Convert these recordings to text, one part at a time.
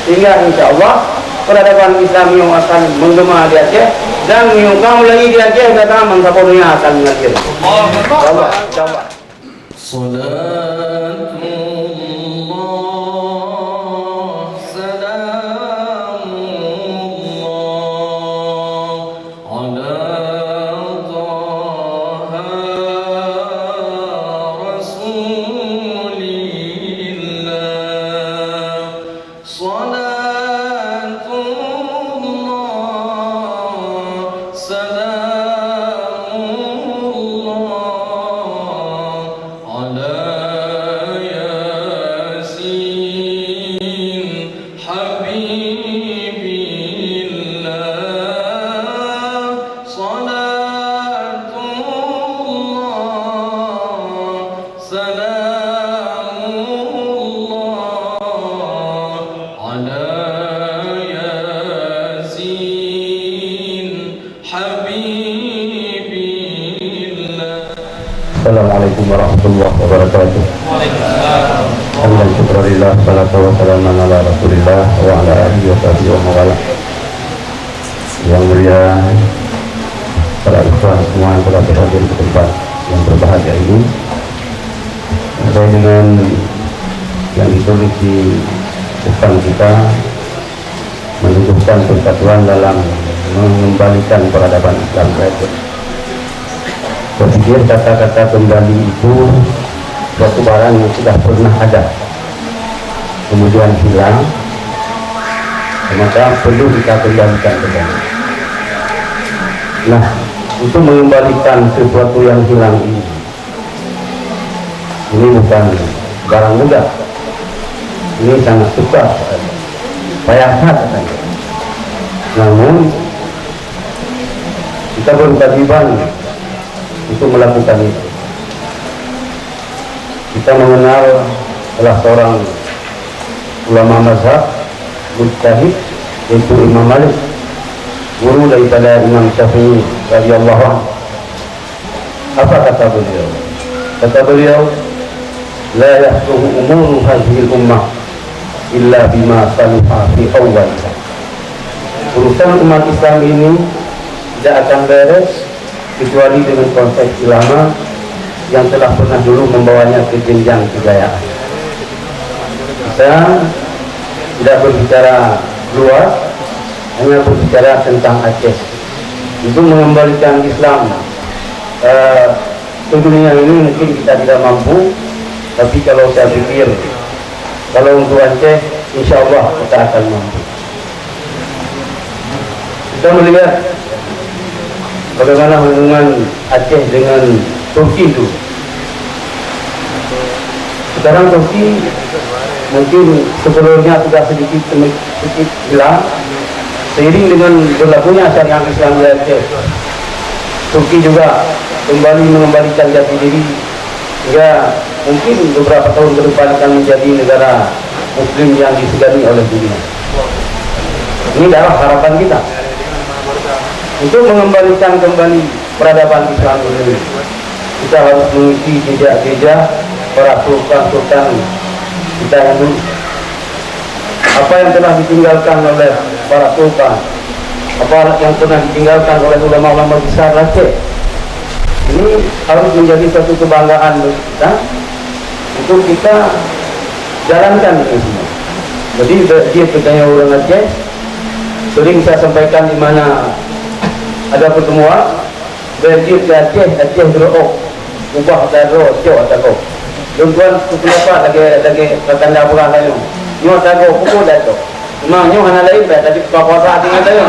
Sehingga insya Allah peradaban Islam yang akan menggema di Aceh dan yang kamu lagi di Aceh datang mengkapornya akan mengakhir. Coba. Assalamualaikum warahmatullahi wabarakatuh. Alhamdulillah, salatu wassalamu ala Rasulillah wa ala alihi wa sahbihi wa mawala. Yang mulia para ikhwan semua yang telah berhadir di tempat yang berbahagia ini, sesuai dengan yang ditulis di depan kita, menunjukkan persatuan dalam mengembalikan peradaban Islam itu. Berpikir kata-kata kembali itu suatu barang yang sudah pernah ada kemudian hilang, maka perlu kita kembalikan kembali. Nah, untuk mengembalikan sesuatu yang hilang ini bukan barang mudah, ini sangat sukar, payah katanya. Namun kita berkewajiban untuk melakukan itu. Kita mengenal salah seorang ulama mazhab mujtahid, yaitu Imam Malik, guru daripada Imam Syafi'i radhiyallahu anhu. Apa kata beliau? Kata beliau, la yahsuhu umuru hadhil ummah illa bima saluha fi awwal. Urusan umat Islam ini tidak akan beres kecuali dengan konsep ulama yang telah pernah dulu membawanya ke jenjang kejayaan. Kita tidak berbicara luas, hanya berbicara tentang Aceh. Untuk mengembalikan Islam ke dunia ini mungkin kita tidak mampu, tapi kalau saya pikir kalau untuk Aceh, insya Allah kita akan mampu. Kita melihat bagaimana hubungan Aceh dengan Turki itu. Sekarang Turki mungkin sebelumnya sudah sedikit hilang seiring dengan berlakunya syariat Islam di Aceh. Turki juga kembali mengembalikan jati diri hingga mungkin beberapa tahun ke depan akan menjadi negara Muslim yang disegani oleh dunia. Ini adalah harapan kita untuk mengembalikan kembali peradaban Islam ini. Kita harus mengikuti jejak-jejak para sultan-sultan kita yang dulu. Apa yang telah ditinggalkan oleh para sultan, apa yang pernah ditinggalkan oleh ulama-ulama besar Aceh, ini harus menjadi satu kebanggaan bagi kita untuk kita jalankan ini semua. Jadi dia bertanya orang Aceh, sering saya sampaikan di mana ada pertemuan berjir ke Aceh berok ubah daro jauh dago tuan kenapa lagi tanda bulan lain nyo dago pukul dago memang nyo hana lain tadi puasa tinggal dago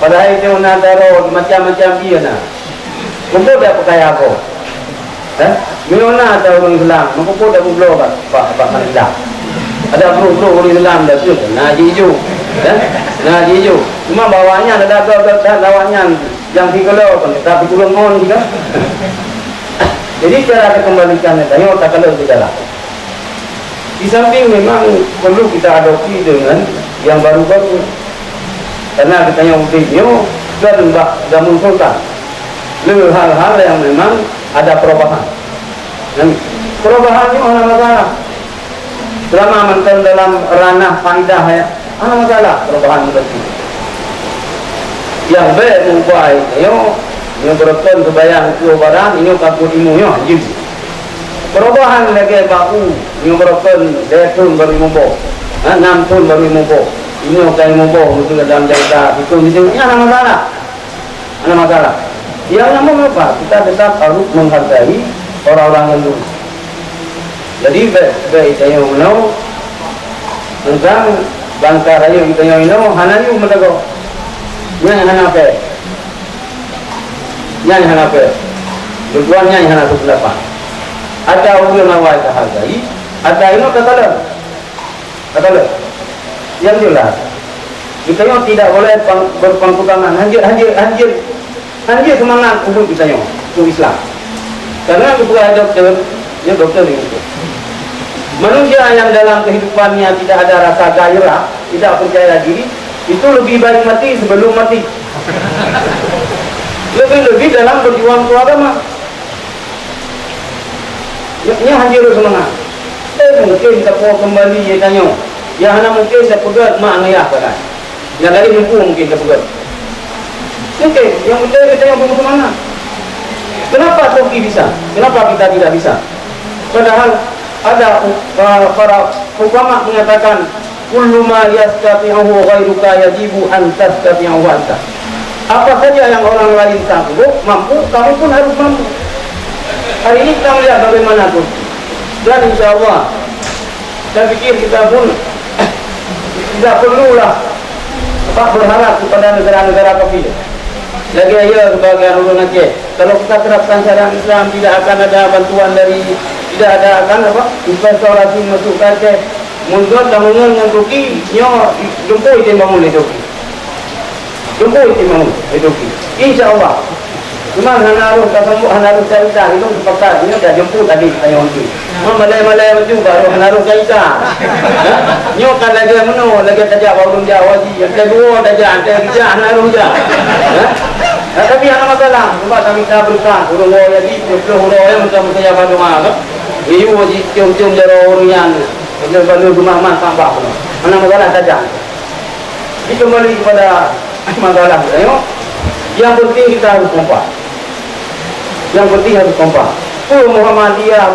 padahal itu daro macam-macam dia na pukul dah pakai aku nyo na ada orang Islam pukul dah pukul apa Islam ada bro orang Islam dah tu ngaji hijau ngaji hijau cuma bawahnya ada lawannya yang dikeluar tapi kurang mohon juga. Jadi cara kembalikannya tanya tak kalau kita lah. Di samping memang perlu kita adopsi dengan yang baru-baru. Karena kita yang video dan munculkan hal-hal yang memang ada perubahan. Dan perubahannya mana masalah? selama mantan dalam ranah faedah ya, apa masalah perubahan seperti itu. Yang baik mengubah ini berkon kebayang itu barang ini kaku imunya jadi perubahan lagi baku ini berkon setun baru mumbo, 6 tahun baru mumbo, ini kayak mumbo itu dalam jangka itu ini ada masalah. Yang namun apa? Kita tetap harus menghargai orang-orang yang dulu. Jadi baik saya menau tentang bangsa rayu kita yang menau hanayu mendago. Yang hanape. Tujuannya yang hana kelapa. Ada ulun awal hargai, ada ini katalah. Yang jelas kita yang tidak boleh berpangkutangan Anjir semangat untuk kita untuk Islam. Karena kepada dokter itu. Manusia yang dalam kehidupannya tidak ada rasa gairah, tidak percaya diri, itu lebih baik mati sebelum mati. Lebih dalam berjuang untuk agama. Ini anjir semangat. Mungkin kita kembali ya tanya. Ya hanya mungkin kita pegat mak ngayah kan. Yang dari mungkin kita pegat. Oke, yang betul kita yang belum mana? Kenapa Turki bisa? Kenapa kita tidak bisa? Padahal ada para ulama mengatakan kullu ma yastati'uhu ghairuka yajibu an tastati'uhu anta. Apa saja yang orang lain mampu, kamu pun harus mampu. Hari ini kita melihat bagaimana Turki. Dan insya Allah, saya pikir kita pun tidak perlulah berharap kepada negara-negara kafir. Lagi aja sebagian ulun Aceh, kalau kita terapkan syariat Islam tidak akan ada bantuan tidak ada akan investor asing masuk ke Aceh. Mundur bangunan yang Turki, jumpa itu bangun di Turki. Insya Allah. Cuma hanaruh cerita itu sepakat ini dah jemput tadi saya untuk. Malay juga hanaruh cerita. Nyo kan lagi lagi saja baru Jawa yang kedua saja hanaruh je. Tapi ada masalah, sebab kami tak berusaha. Urung orang jadi, urung orang macam saya pada mana? Iu wajib cium-cium jaro orangnya. Kalau rumah man tambah. Mana masalah saja. Kita kembali kepada masalah. Yang penting kita harus kompak. Muhammadiyah,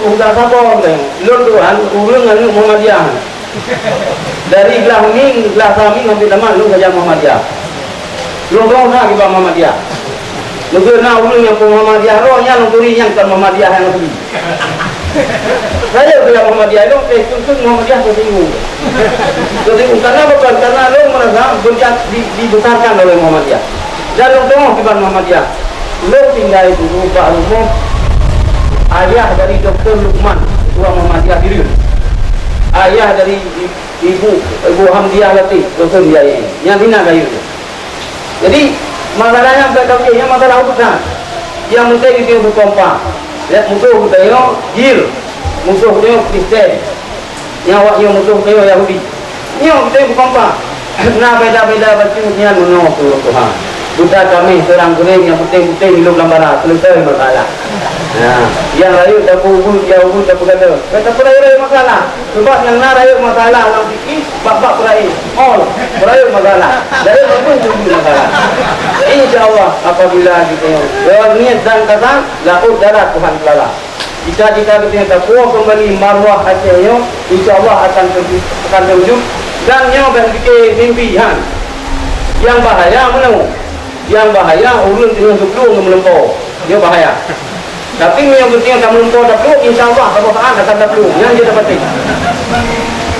sudah sabar. Lunduan, ulungan Muhammadiyah. Dari gelah kami ngambil nama lu saja Muhammadiyah. Lomba nak kita Muhammadiyah. Negeri nak ulun yang Muhammadiyah, rohnya nungguin yang kan Muhammadiyah yang lebih. Saya bilang Muhammadiyah itu, tuntut Muhammadiyah tersinggung. Karena bukan karena lo merasa dibesarkan oleh Muhammadiyah. Dan lo tengok kita Muhammadiyah. Lo tinggal itu Pak Rumah, ayah dari Dr. Lukman, Ketua Muhammadiyah Dirun. Ayah dari Ibu Hamdiah Latif, Dr. Biaya yang bina kayu. Jadi masalahnya mereka punya masalah urusan yang mungkin itu berkompak. Ya musuh kita jil, musuh kita Kristen, nyawa musuh kita Yahudi. Kita berkompak. Nah beda-beda berciumnya menolak Tuhan. Buta kami serang kuning yang putih-putih hidup lambara selesai masalah. Nah, yang rayu tak ubud tak berkata. Kata perai masalah. Sebab yang nak rayu masalah orang fikir bab perai. Perai masalah. Dari pun tunggu masalah. Insya-Allah apabila kita niat dan kata laut darat Tuhan kelala. Jika kita takwa kembali marwah Aceh insya-Allah akan terwujud dan berfikir mimpian. Yang bahaya mana? Yang bahaya ulun dengan sebelum melempau dia bahaya. Tapi yang penting tak melempau tak perlu insya-Allah kebahagiaan akan tak perlu yang dia dapat.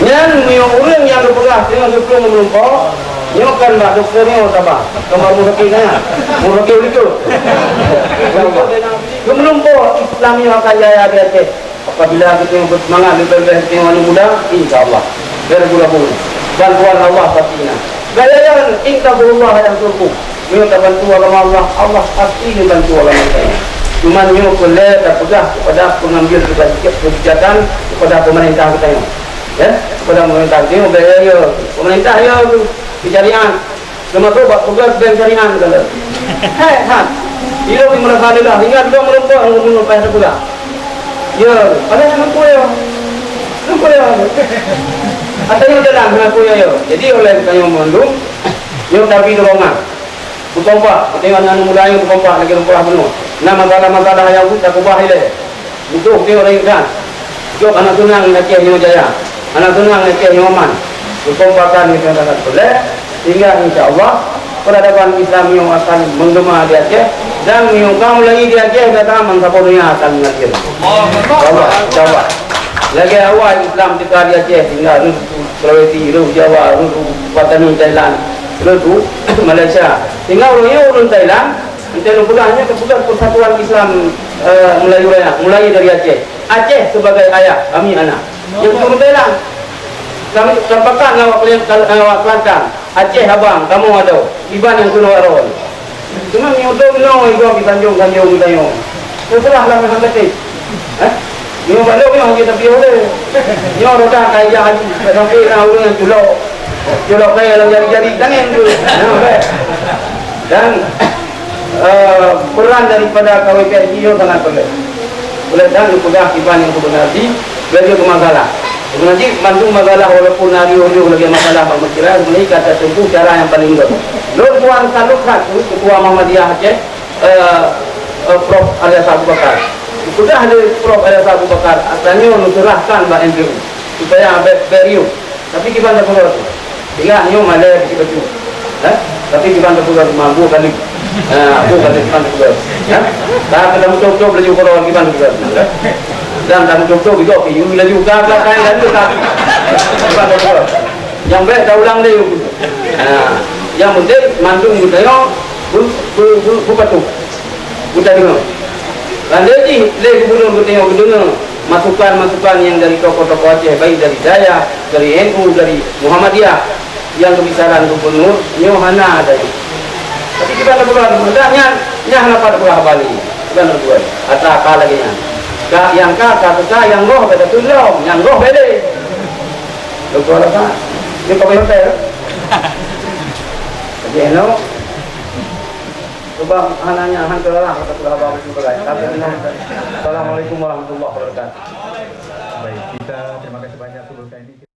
Yang ulun yang berpegang dengan sebelum melempau dia kan mak doktornya sabar. Kamar muhakimnya. Muhakim itu. Dia melempau Islam yang akan jaya di Aceh. Apabila kita bersemangat lebih dengan muda insya-Allah berguna-guna. Bantuan Allah pastinya. Gaya ingkar Allah yang turku. Minta bantu agama Allah pasti bantu agama kita. Cuma nyo boleh terpegang kepada pengambil kebijakan kepada pemerintah kita ya. Kepada pemerintah dia pemerintah ya syariat. Cuma tu buat tugas bank syariat kalau. Dia merasa adalah ingat dia melempar payah pula. Ya, ada yang melempar ya. Apa ya? Atau yang dalam mengaku ya. Jadi oleh kayu mendung, yang tapi dorongan. Berkompak, tengok anak muda yang berkompak lagi berkompak penuh. Nah masalah-masalah yang kita kubah ile. Untuk dia orang ikan. Jok anak tunang Aceh yang jaya. Anak tunang Aceh yang aman. Berkompakan itu yang sangat boleh. Sehingga insya-Allah peradaban Islam yang akan menggema di Aceh dan yang kamu lagi di Aceh kata aman saponya akan mengakhir. Insya-Allah. Lagi awal Islam di Aceh hingga Sulawesi, Jawa, Patani, Thailand, Malaysia. Hingga orang Thailand, kita hanya keputusan Persatuan Islam Melayu Raya, mulai dari Aceh. Aceh sebagai ayah, kami anak. Yang turun Thailand, kami sampaikan awak Kelantan. Aceh abang, kamu ada. Iban yang keluar orang. Cuma ni untuk itu kita Tanjung. Setelah lah memang betul. Ni balik ni hanya tapi oleh. Ni orang dah kaya haji sampai orang yang julok kaya dalam jari-jari tangan tu. Dan peran daripada KWPSI itu sangat penting. Oleh dan dipegang Iban yang sebenarnya belajar ke masalah. Sebenarnya bantu masalah walaupun hari ini lagi masalah pemikiran sebenarnya kata tempuh cara yang paling baik. Lalu Tuan Saluk satu Ketua Muhammadiyah Aceh Prof. Alias Abu Bakar. Sudah ada Prof. Alias Abu Bakar asalnya menusrahkan Mbak NPU supaya beriu. Tapi kita tak perlu tu. Tiga nyo malah begitu. Tapi kita tak perlu mampu kali. Aku kali kita tak perlu. Dah kita mencoba belajar Quran kita tak perlu. Dan tak mencoba juga you lagi juga kan lalu tapi. Kita tak perlu. Yang baik dah ulang dia. Yang penting mandung kita yo buka tu. Buka dulu. Lanjut lagi gubernur masukan-masukan yang dari tokoh-tokoh Aceh, baik dari Jaya, dari NU, dari Muhammadiyah, yang kebisaran gubernur Nyohana ada. Tapi kita tak perlu mudahnya hana pada pulau Bali. Kita nak buat atau apa lagi yang kata yang roh pada tulung, yang roh bede. Betul apa? Ini kau hotel. Jadi no. Coba hananya hantarlah kata pulau Bali juga. Assalamualaikum warahmatullahi wabarakatuh. Baik, kita terima kasih banyak sebelum ini.